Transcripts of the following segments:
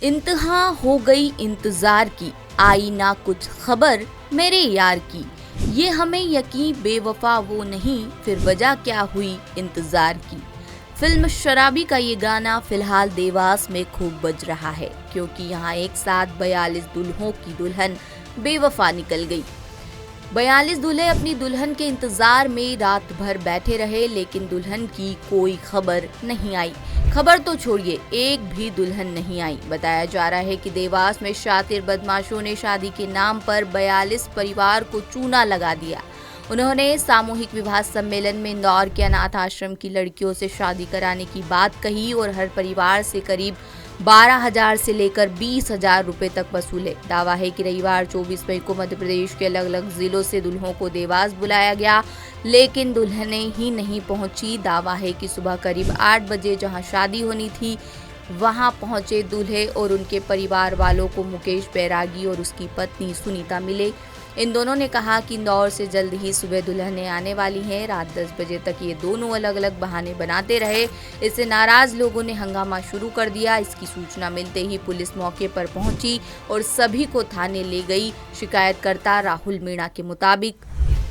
इंतहा हो गई इंतजार की, आई ना कुछ खबर मेरे यार की। ये हमें यकीन बेवफा वो नहीं, फिर वजह क्या हुई इंतजार की। फिल्म शराबी का ये गाना फिलहाल देवास में खूब बज रहा है, क्योंकि यहाँ एक साथ 42 दुल्हों की दुल्हन बेवफा निकल गई। 42 दूल्हे अपनी दुल्हन के इंतजार में रात भर बैठे रहे, लेकिन दुल्हन की कोई खबर नहीं आई। खबर तो छोड़िए, एक भी दुल्हन नहीं आई। बताया जा रहा है कि देवास में शातिर बदमाशों ने शादी के नाम पर 42 परिवार को चूना लगा दिया। उन्होंने सामूहिक विवाह सम्मेलन में इंदौर के अनाथ आश्रम की लड़कियों से शादी कराने की बात कही और हर परिवार से करीब 12,000 से लेकर 20,000 रुपए तक वसूले। दावा है कि रविवार 24 मई को मध्य प्रदेश के अलग अलग जिलों से दुल्हों को देवास बुलाया गया, लेकिन दुल्हनें ही नहीं पहुंची। दावा है कि सुबह करीब 8 बजे जहां शादी होनी थी, वहां पहुंचे दूल्हे और उनके परिवार वालों को मुकेश बैरागी और उसकी पत्नी सुनीता मिले। इन दोनों ने कहा कि इंदौर से जल्द ही सुबह दुल्हनें आने वाली हैं। रात 10 बजे तक ये दोनों अलग अलग बहाने बनाते रहे। इससे नाराज लोगों ने हंगामा शुरू कर दिया। इसकी सूचना मिलते ही पुलिस मौके पर पहुंची और सभी को थाने ले गई। शिकायतकर्ता राहुल मीणा के मुताबिक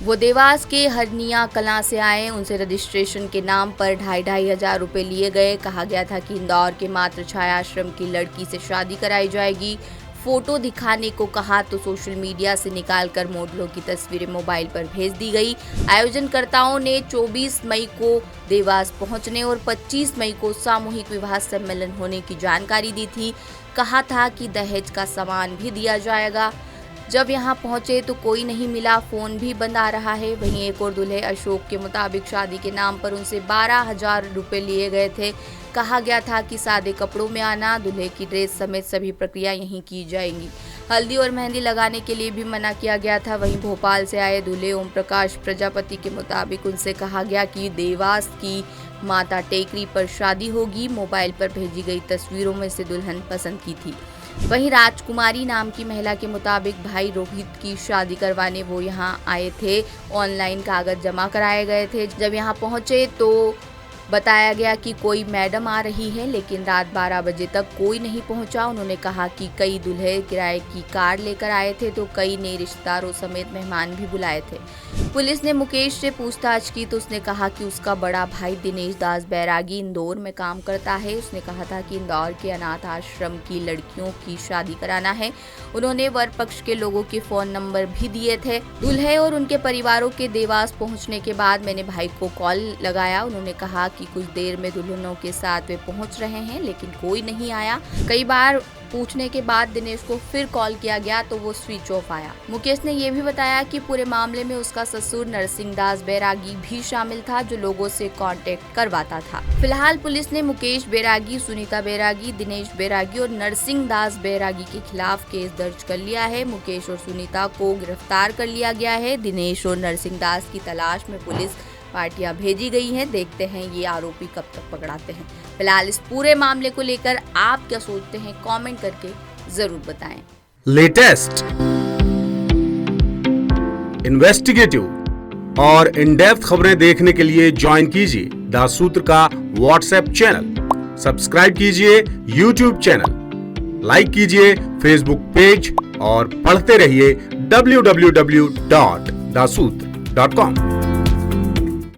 वो देवास के हरनिया कलां से आए। उनसे रजिस्ट्रेशन के नाम पर 2,500 रुपए लिए गए। कहा गया था कि इंदौर के मातृ छाया आश्रम की लड़की से शादी कराई जाएगी। फोटो दिखाने को कहा तो सोशल मीडिया से निकालकर मॉडलों की तस्वीरें मोबाइल पर भेज दी गई। आयोजनकर्ताओं ने 24 मई को देवास पहुंचने और 25 मई को सामूहिक विवाह सम्मेलन होने की जानकारी दी थी। कहा था कि दहेज का सामान भी दिया जाएगा। जब यहां पहुंचे तो कोई नहीं मिला, फोन भी बंद आ रहा है। वहीं एक और दूल्हे अशोक के मुताबिक शादी के नाम पर उनसे 12,000 रुपए लिए गए थे। कहा गया था कि सादे कपड़ों में आना, दूल्हे की ड्रेस समेत सभी प्रक्रिया यहीं की जाएंगी। हल्दी और मेहंदी लगाने के लिए भी मना किया गया था। वहीं भोपाल से आए दूल्हे ओम प्रकाश प्रजापति के मुताबिक उनसे कहा गया कि देवास की माता टेकरी पर शादी होगी। मोबाइल पर भेजी गई तस्वीरों में से दुल्हन पसंद की थी। वहीं राजकुमारी नाम की महिला के मुताबिक भाई रोहित की शादी करवाने वो यहां आए थे। ऑनलाइन कागज जमा कराए गए थे। जब यहां पहुंचे तो बताया गया कि कोई मैडम आ रही है, लेकिन रात 12 बजे तक कोई नहीं पहुंचा। उन्होंने कहा कि कई दूल्हे किराए की कार लेकर आए थे तो कई ने रिश्तेदारों समेत मेहमान भी बुलाए थे। पुलिस ने मुकेश से पूछताछ की तो उसने कहा कि उसका बड़ा भाई दिनेश दास बैरागी इंदौर में काम करता है। उसने कहा था कि इंदौर के अनाथ आश्रम की लड़कियों की शादी कराना है। उन्होंने वर पक्ष के लोगों के फोन नंबर भी दिए थे। दूल्हे और उनके परिवारों के देवास पहुंचने के बाद मैंने भाई को कॉल लगाया। उन्होंने कहा कि कुछ देर में दुल्हनों के साथ वे पहुंच रहे हैं, लेकिन कोई नहीं आया। कई बार पूछने के बाद दिनेश को फिर कॉल किया गया तो वो स्विच ऑफ आया। मुकेश ने ये भी बताया कि पूरे मामले में उसका ससुर नरसिंह दास बैरागी भी शामिल था, जो लोगों से कांटेक्ट करवाता था। फिलहाल पुलिस ने मुकेश बैरागी, सुनीता बैरागी, दिनेश बैरागी और नरसिंह दास बैरागी के खिलाफ केस दर्ज कर लिया है। मुकेश और सुनीता को गिरफ्तार कर लिया गया है। दिनेश और नरसिंह दास की तलाश में पुलिस पार्टियां भेजी गई हैं। देखते हैं ये आरोपी कब तक पकड़ाते हैं। फिलहाल इस पूरे मामले को लेकर आप क्या सोचते हैं, कमेंट करके जरूर बताएं। लेटेस्ट, इन्वेस्टिगेटिव और इन डेप्थ खबरें देखने के लिए ज्वाइन कीजिए द सूत्र का व्हाट्सएप चैनल, सब्सक्राइब कीजिए यूट्यूब चैनल, लाइक कीजिए फेसबुक पेज और पढ़ते रहिए www.dasootra.com।